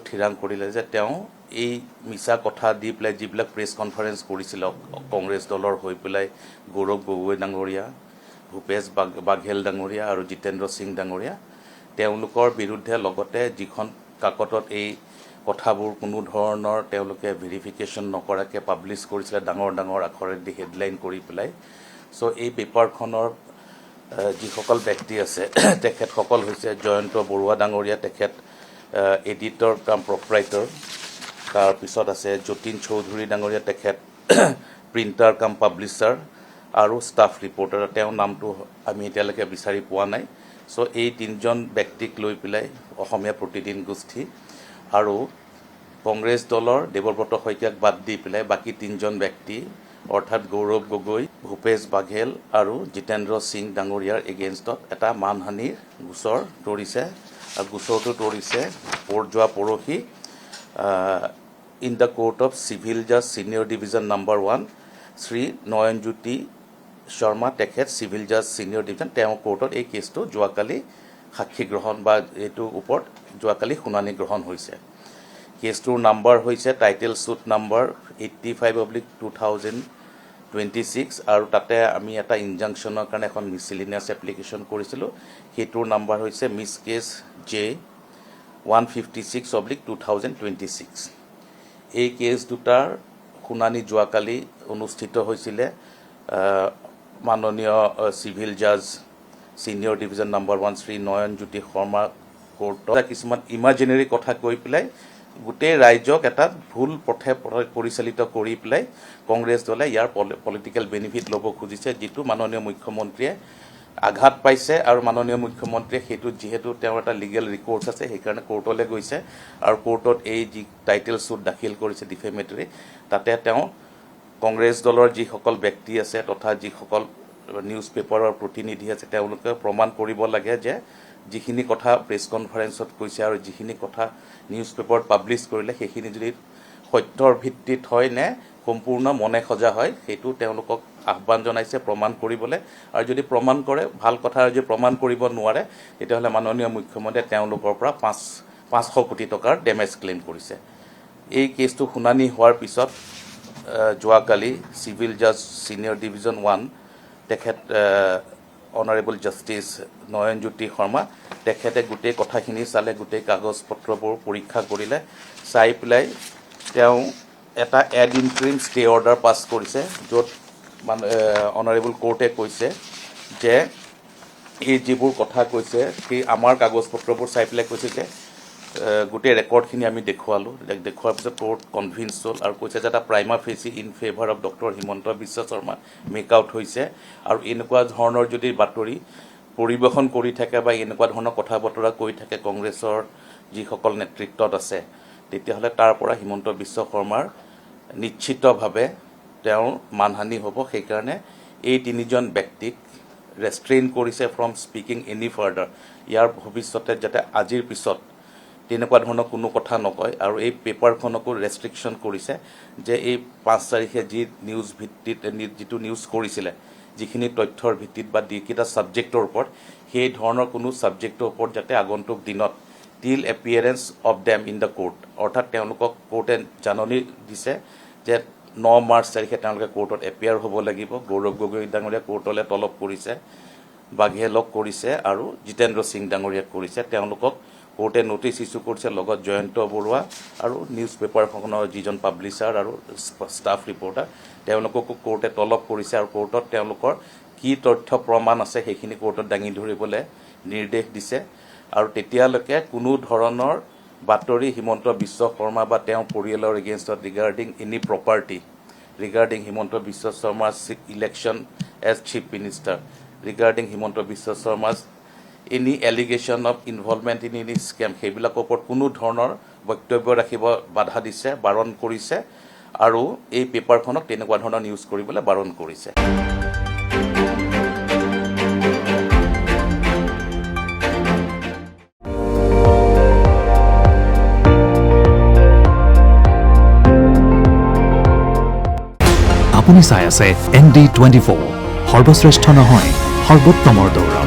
ঠিৰাং কৰিলে যে তেওঁ এই মিছা কথা দি পেলাই যিবিলাক প্ৰেছ কনফাৰেন্স কৰিছিল কংগ্ৰেছ দলৰ হৈ পেলাই গৌৰৱ গগৈ ডাঙৰীয়া, ভূপেশ বাঘেল ডাঙৰীয়া আৰু জিতেন্দ্ৰ সিং ডাঙৰীয়া তেওঁলোকৰ বিৰুদ্ধে লগতে যিখন কাকতত এই কথাবোৰ কোনো ধৰণৰ তেওঁলোকে ভেৰিফিকেশ্যন নকৰাকৈ পাব্লিছ কৰিছিলে ডাঙৰ ডাঙৰ আখৰেদি হেডলাইন কৰি পেলাই। চ' এই পেপাৰখনৰ যিসকল ব্যক্তি আছে তেখেতসকল হৈছে জয়ন্ত বৰুৱা ডাঙৰীয়া, তেখেত এডিটৰ কাম প্ৰপ্ৰাইটৰ। তাৰপিছত আছে যতীন চৌধুৰী ডাঙৰীয়া, তেখেত প্ৰিণ্টাৰ কাম পাব্লিছাৰ আৰু ষ্টাফ ৰিপৰ্টাৰ। তেওঁৰ নামটো আমি এতিয়ালৈকে বিচাৰি পোৱা নাই। চ' এই তিনিজন ব্যক্তিক লৈ পেলাই অসমীয়া প্ৰতিদিন গোষ্ঠী আৰু কংগ্ৰেছ দলৰ দেৱব্ৰত শইকীয়াক বাদ দি পেলাই বাকী তিনিজন ব্যক্তি অৰ্থাৎ গৌৰৱ গগৈ, ভূপেশ বাঘেল আৰু জিতেন্দ্ৰ সিং ডাঙৰীয়াৰ এগেইনষ্টত এটা মানহানিৰ গোচৰ তৰিছে। আৰু গোচৰটো তৰিছে যোৱা পৰহি in the court of civil জাজ senior division number 1 Shri Nayanjyoti Sharma, তেখেত চিভিল জাজ ছিনিয়ৰ ডিভিজন। তেওঁ কোৰ্টত এই কেছটো যোৱাকালি সাক্ষী গ্ৰহণ বা এইটোৰ ওপৰত যোৱাকালি শুনানি গ্ৰহণ হৈছে। কেছটোৰ নাম্বাৰ হৈছে টাইটেল চুট নাম্বাৰ 85/2026 আৰু তাতে আমি এটা ইনজাংশ্যনৰ কাৰণে এখন মিছলিনিয়াছ এপ্লিকেশ্যন কৰিছিলোঁ। সেইটোৰ নাম্বাৰ হৈছে মিছ কেছ J156/2026। এই কেছ দুটাৰ শুনানি যোৱাকালি অনুষ্ঠিত হৈছিলে মাননীয় চিভিল জাজ senior division number 1 Shri Nayanjyoti Sharma কোৰ্টত কিছুমান ইমাজিনেৰী কথা কৈ পেলাই গোটেই ৰাইজক এটা ভুল পথে পৰিচালিত কৰি পেলাই কংগ্ৰেছ দলে ইয়াৰ পলিটিকেল বেনিফিট ল'ব খুজিছে, যিটো মাননীয় মুখ্যমন্ত্ৰীয়ে আঘাত পাইছে। আৰু মাননীয় মুখ্যমন্ত্ৰীয়ে সেইটোত যিহেতু তেওঁৰ এটা লিগেল ৰিকৰ্ডছ আছে সেইকাৰণে কোৰ্টলৈ গৈছে আৰু কোৰ্টত এই যি টাইটেল চুট দাখিল কৰিছে ডিফেমেটৰী, তাতে তেওঁ কংগ্ৰেছ দলৰ যিসকল ব্যক্তি আছে তথা যিসকল নিউজ পেপাৰৰ প্ৰতিনিধি আছে তেওঁলোকে প্ৰমাণ কৰিব লাগে যে যিখিনি কথা প্ৰেছ কনফাৰেন্সত কৈছে আৰু যিখিনি কথা নিউজ পেপাৰত পাব্লিছ কৰিলে সেইখিনি যদি সত্যৰ ভিত্তিত হয় নে সম্পূৰ্ণ মনে সজা হয় সেইটো তেওঁলোকক আহ্বান জনাইছে প্ৰমাণ কৰিবলৈ। আৰু যদি প্ৰমাণ কৰে ভাল কথা, আৰু যদি প্ৰমাণ কৰিব নোৱাৰে তেতিয়াহ'লে মাননীয় মুখ্যমন্ত্ৰীয়ে তেওঁলোকৰ পৰা 500 কোটি টকাৰ ডেমেজ ক্লেইম কৰিছে। এই কেছটো শুনানি হোৱাৰ পিছত যোৱাকালি চিভিল জাজ ছিনিয়ৰ ডিভিজন 1 তেখেত অনাৰেবল জাষ্টিছ নয়নজ্যোতি শৰ্মা তেখেতে গোটেই কথাখিনি চালে, গোটেই কাগজ পত্ৰবোৰ পৰীক্ষা কৰিলে। চাই পেলাই তেওঁ এটা এড ইণ্টাৰিম ষ্টে অৰ্ডাৰ পাছ কৰিছে, য'ত অনাৰেবল কোৰ্টে কৈছে যে এই যিবোৰ কথা কৈছে সেই আমাৰ কাগজ পত্ৰবোৰ চাই পেলাই কৈছে যে গোটেই ৰেকৰ্ডখিনি আমি দেখুৱালোঁ। দেখুওৱাৰ পিছত কোৰ্ট কনভিন্স হ'ল আৰু কৈছে যে এটা prima facie in favour of doctor Himanta Biswa Sharma make out হৈছে। আৰু এনেকুৱা ধৰণৰ যদি বাতৰি পৰিৱেশন কৰি থাকে বা এনেকুৱা ধৰণৰ কথা বতৰা কৈ থাকে কংগ্ৰেছৰ যিসকল নেতৃত্বত আছে, তেতিয়াহ'লে তাৰ পৰা হিমন্ত বিশ্ব শৰ্মাৰ নিশ্চিতভাৱে তেওঁৰ মানহানি হ'ব। সেইকাৰণে এই তিনিজন ব্যক্তিক ৰেষ্ট্ৰেইন কৰিছে ফ্ৰম স্পিকিং এনি ফাৰ্ডাৰ। ইয়াৰ ভৱিষ্যতে যাতে আজিৰ পিছত তেনেকুৱা ধৰণৰ কোনো কথা নকয়। আৰু এই পেপাৰখনকো ৰেষ্ট্ৰিকশ্যন কৰিছে যে এই 5 তাৰিখে যি নিউজ ভিত্তিত যিটো নিউজ কৰিছিলে, যিখিনি তথ্যৰ ভিত্তিত বা যিকেইটা ছাবজেক্টৰ ওপৰত, সেই ধৰণৰ কোনো ছাবজেক্টৰ ওপৰত যাতে আগন্তুক দিনত টিল appearance of them in the court, অৰ্থাৎ তেওঁলোকক কোৰ্টে জাননী দিছে যে 9 মাৰ্চ তাৰিখে তেওঁলোকে কোৰ্টত এপিয়াৰ হ'ব লাগিব। গৌৰৱ গগৈ ডাঙৰীয়া কোৰ্টলৈ তলব কৰিছে, বাঘেলক কৰিছে আৰু জিতেন্দ্ৰ সিং ডাঙৰীয়াক কৰিছে। তেওঁলোকক কোৰ্টে নটিচ ইছ্যু কৰিছে, লগত জয়ন্ত বৰুৱা আৰু নিউজ পেপাৰখনৰ যিজন পাব্লিছাৰ আৰু ষ্টাফ ৰিপৰ্টাৰ তেওঁলোককো কোৰ্টে তলব কৰিছে। আৰু কোৰ্টত তেওঁলোকৰ কি তথ্য প্ৰমাণ আছে সেইখিনি কোৰ্টত দাঙি ধৰিবলৈ নিৰ্দেশ দিছে। আৰু তেতিয়ালৈকে কোনো ধৰণৰ বাতৰি হিমন্ত বিশ্ব শৰ্মা বা তেওঁৰ পৰিয়ালৰ এগেইনষ্টত regarding any property, regarding Himanta Biswa শৰ্মাৰ election as chief minister, regarding Himanta Biswa শৰ্মাৰ any allegation of involvement in any scam, সেইবিলাকৰ ওপৰত কোনো ধৰণৰ বক্তব্য ৰাখিব বাধা দিছে, বাৰণ কৰিছে। আৰু এই পেপাৰখনক তেনেকুৱা ধৰণৰ নিউজ কৰিবলৈ বাৰণ কৰিছে। আপুনি চাই আছে ND24, সৰ্বশ্ৰেষ্ঠ নহয় সৰ্বোত্তমৰ দৌৰা।